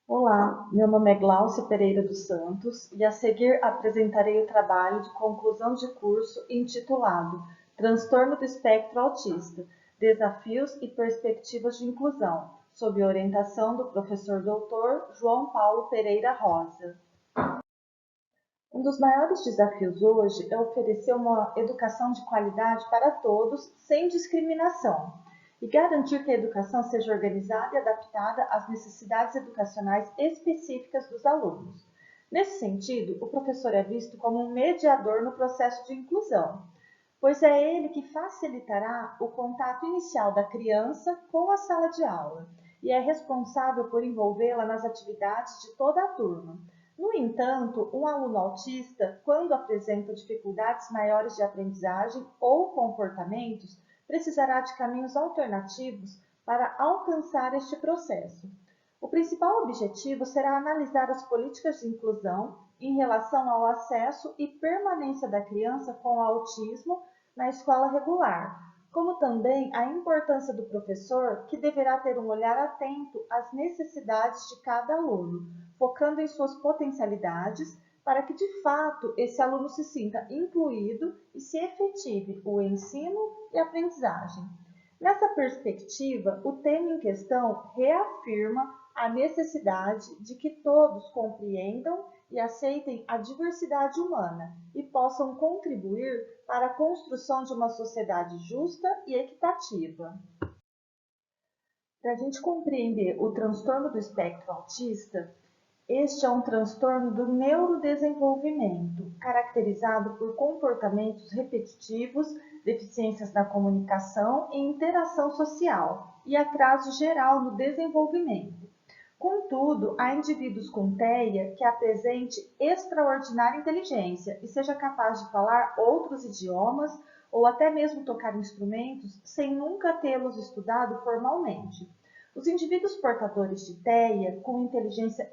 Olá, meu nome é Gláucia Pereira dos Santos e a seguir apresentarei o trabalho de conclusão de curso intitulado Transtorno do Espectro Autista, Desafios e Perspectivas de Inclusão, sob orientação do professor doutor João Paulo Pereira Rosa. Um dos maiores desafios hoje é oferecer uma educação de qualidade para todos, sem discriminação, e garantir que a educação seja organizada e adaptada às necessidades educacionais específicas dos alunos. Nesse sentido, o professor é visto como um mediador no processo de inclusão, pois é ele que facilitará o contato inicial da criança com a sala de aula e é responsável por envolvê-la nas atividades de toda a turma. No entanto, um aluno autista, quando apresenta dificuldades maiores de aprendizagem ou comportamentos, precisará de caminhos alternativos para alcançar este processo. O principal objetivo será analisar as políticas de inclusão em relação ao acesso e permanência da criança com autismo na escola regular, como também a importância do professor, que deverá ter um olhar atento às necessidades de cada aluno, focando em suas potencialidades, para que de fato esse aluno se sinta incluído e se efetive o ensino e aprendizagem. Nessa perspectiva, o tema em questão reafirma a necessidade de que todos compreendam e aceitem a diversidade humana e possam contribuir para a construção de uma sociedade justa e equitativa. Para a gente compreender o transtorno do espectro autista, este é um transtorno do neurodesenvolvimento, caracterizado por comportamentos repetitivos, deficiências na comunicação e interação social e atraso geral no desenvolvimento. Contudo, há indivíduos com TEA que apresente extraordinária inteligência e seja capaz de falar outros idiomas ou até mesmo tocar instrumentos sem nunca tê-los estudado formalmente. Os indivíduos portadores de TEA com inteligência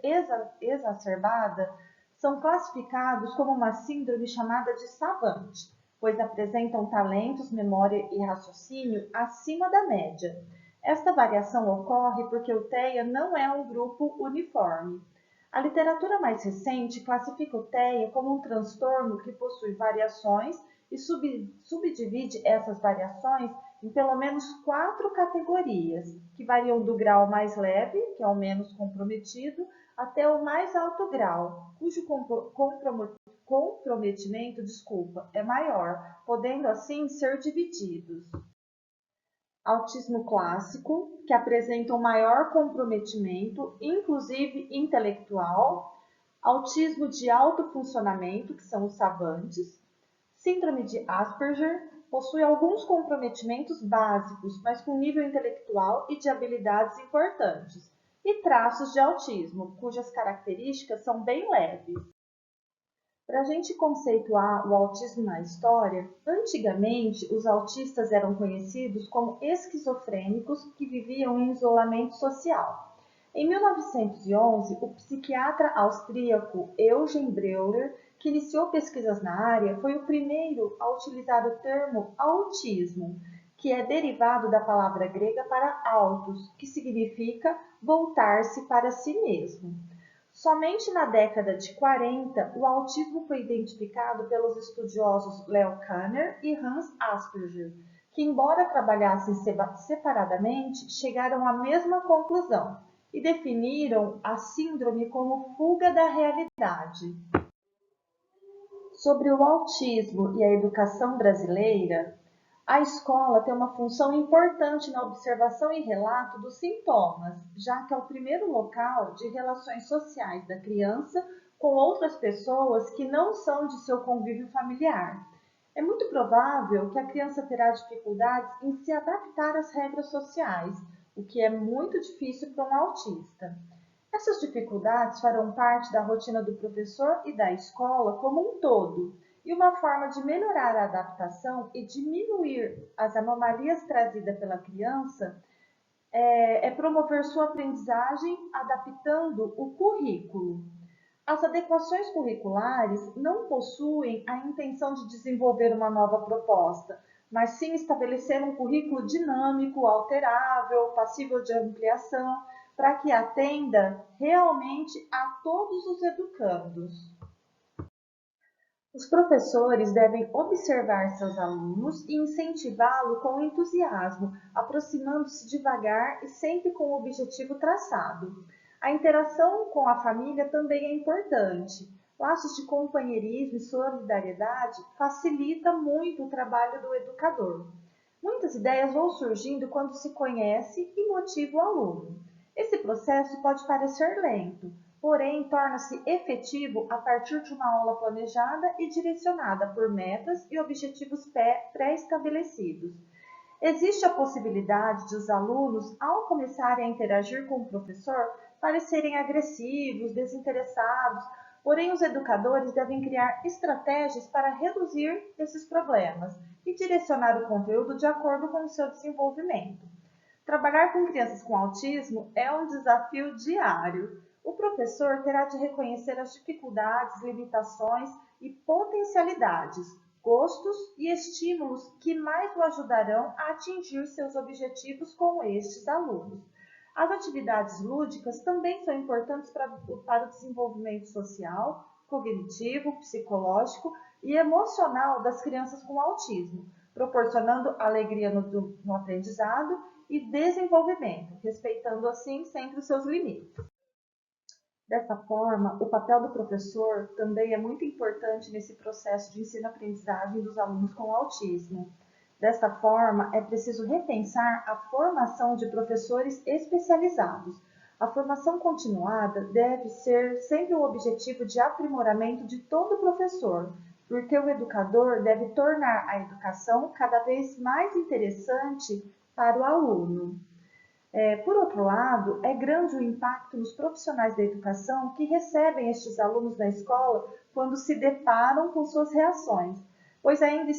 exacerbada são classificados como uma síndrome chamada de savante, pois apresentam talentos, memória e raciocínio acima da média. Esta variação ocorre porque o TEA não é um grupo uniforme. A literatura mais recente classifica o TEA como um transtorno que possui variações e subdivide essas variações em pelo menos 4 categorias, que variam do grau mais leve, que é o menos comprometido, até o mais alto grau, cujo comprometimento, é maior, podendo assim ser divididos. Autismo clássico, que apresenta um maior comprometimento, inclusive intelectual, autismo de alto funcionamento, que são os savantes, síndrome de Asperger, possui alguns comprometimentos básicos, mas com nível intelectual e de habilidades importantes, e traços de autismo, cujas características são bem leves. Para a gente conceituar o autismo na história, antigamente os autistas eram conhecidos como esquizofrênicos que viviam em isolamento social. Em 1911, o psiquiatra austríaco Eugen Breuer, que iniciou pesquisas na área, foi o primeiro a utilizar o termo autismo, que é derivado da palavra grega para autos, que significa voltar-se para si mesmo. Somente na década de 40, o autismo foi identificado pelos estudiosos Leo Kanner e Hans Asperger, que, embora trabalhassem separadamente, chegaram à mesma conclusão e definiram a síndrome como fuga da realidade. Sobre o autismo e a educação brasileira, a escola tem uma função importante na observação e relato dos sintomas, já que é o primeiro local de relações sociais da criança com outras pessoas que não são de seu convívio familiar. É muito provável que a criança terá dificuldades em se adaptar às regras sociais, o que é muito difícil para um autista. Essas dificuldades farão parte da rotina do professor e da escola como um todo, e uma forma de melhorar a adaptação e diminuir as anomalias trazidas pela criança é promover sua aprendizagem adaptando o currículo. As adequações curriculares não possuem a intenção de desenvolver uma nova proposta, mas sim estabelecer um currículo dinâmico, alterável, passível de ampliação, para que atenda realmente a todos os educandos. Os professores devem observar seus alunos e incentivá-lo com entusiasmo, aproximando-se devagar e sempre com o objetivo traçado. A interação com a família também é importante. Laços de companheirismo e solidariedade facilitam muito o trabalho do educador. Muitas ideias vão surgindo quando se conhece e motiva o aluno. Esse processo pode parecer lento, porém torna-se efetivo a partir de uma aula planejada e direcionada por metas e objetivos pré-estabelecidos. Existe a possibilidade de os alunos, ao começarem a interagir com o professor, parecerem agressivos, desinteressados, porém os educadores devem criar estratégias para reduzir esses problemas e direcionar o conteúdo de acordo com o seu desenvolvimento. Trabalhar com crianças com autismo é um desafio diário. O professor terá de reconhecer as dificuldades, limitações e potencialidades, gostos e estímulos que mais o ajudarão a atingir seus objetivos com estes alunos. As atividades lúdicas também são importantes para o desenvolvimento social, cognitivo, psicológico e emocional das crianças com autismo, proporcionando alegria no aprendizado e desenvolvimento, respeitando assim sempre os seus limites. Dessa forma, o papel do professor também é muito importante nesse processo de ensino-aprendizagem dos alunos com autismo. Dessa forma, é preciso repensar a formação de professores especializados. A formação continuada deve ser sempre o objetivo de aprimoramento de todo professor, porque o educador deve tornar a educação cada vez mais interessante para o aluno. Por outro lado, é grande o impacto nos profissionais da educação que recebem estes alunos na escola quando se deparam com suas reações, pois ainda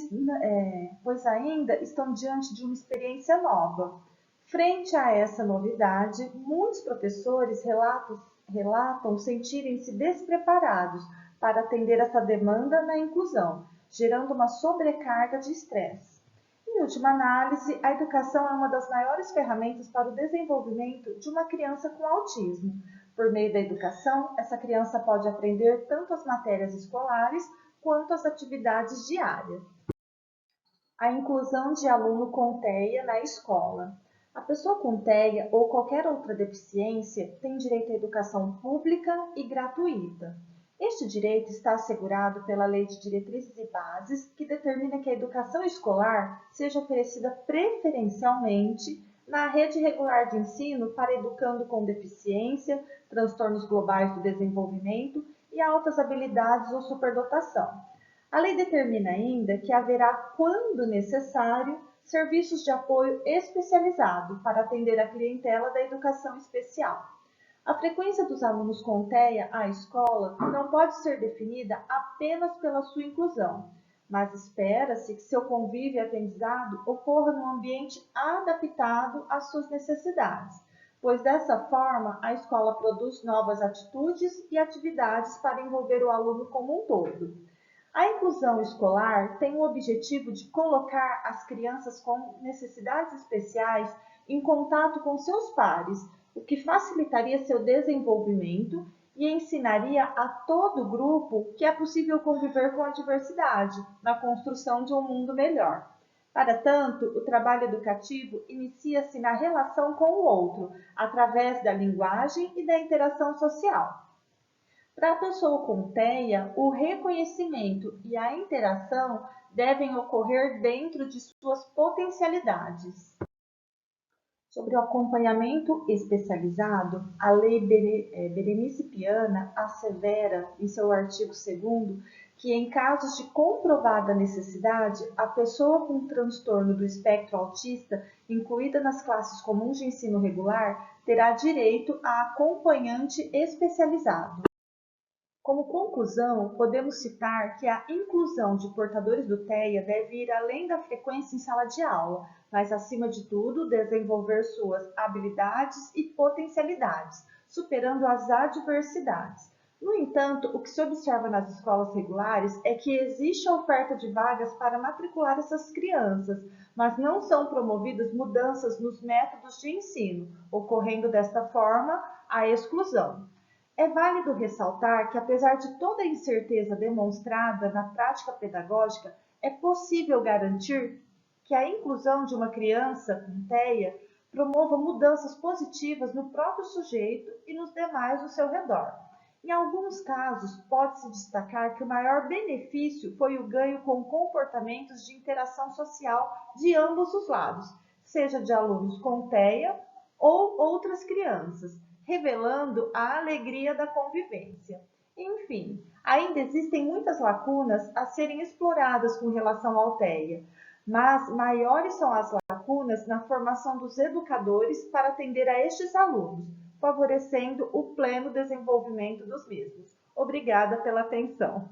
estão diante de uma experiência nova. Frente a essa novidade, muitos professores relatam sentirem-se despreparados para atender essa demanda na inclusão, gerando uma sobrecarga de estresse. Em última análise, a educação é uma das maiores ferramentas para o desenvolvimento de uma criança com autismo. Por meio da educação, essa criança pode aprender tanto as matérias escolares quanto as atividades diárias. A inclusão de aluno com TEA na escola. A pessoa com TEA ou qualquer outra deficiência tem direito à educação pública e gratuita. Este direito está assegurado pela Lei de Diretrizes e Bases, que determina que a educação escolar seja oferecida preferencialmente na rede regular de ensino para educando com deficiência, transtornos globais do desenvolvimento e altas habilidades ou superdotação. A lei determina ainda que haverá, quando necessário, serviços de apoio especializado para atender a clientela da educação especial. A frequência dos alunos com TEA à escola não pode ser definida apenas pela sua inclusão, mas espera-se que seu convívio e aprendizado ocorra num ambiente adaptado às suas necessidades, pois dessa forma a escola produz novas atitudes e atividades para envolver o aluno como um todo. A inclusão escolar tem o objetivo de colocar as crianças com necessidades especiais em contato com seus pares, o que facilitaria seu desenvolvimento e ensinaria a todo o grupo que é possível conviver com a diversidade na construção de um mundo melhor. Para tanto, o trabalho educativo inicia-se na relação com o outro, através da linguagem e da interação social. Para a pessoa com TEA, o reconhecimento e a interação devem ocorrer dentro de suas potencialidades. Sobre o acompanhamento especializado, a Lei Berenice Piana assevera, em seu artigo 2º, que em casos de comprovada necessidade, a pessoa com transtorno do espectro autista, incluída nas classes comuns de ensino regular, terá direito a acompanhante especializado. Como conclusão, podemos citar que a inclusão de portadores do TEA deve ir além da frequência em sala de aula, mas, acima de tudo, desenvolver suas habilidades e potencialidades, superando as adversidades. No entanto, o que se observa nas escolas regulares é que existe a oferta de vagas para matricular essas crianças, mas não são promovidas mudanças nos métodos de ensino, ocorrendo desta forma a exclusão. É válido ressaltar que, apesar de toda a incerteza demonstrada na prática pedagógica, é possível garantir que a inclusão de uma criança com TEA promova mudanças positivas no próprio sujeito e nos demais ao seu redor. Em alguns casos, pode-se destacar que o maior benefício foi o ganho com comportamentos de interação social de ambos os lados, seja de alunos com TEA ou outras crianças, revelando a alegria da convivência. Enfim, ainda existem muitas lacunas a serem exploradas com relação ao TEA, mas maiores são as lacunas na formação dos educadores para atender a estes alunos, favorecendo o pleno desenvolvimento dos mesmos. Obrigada pela atenção.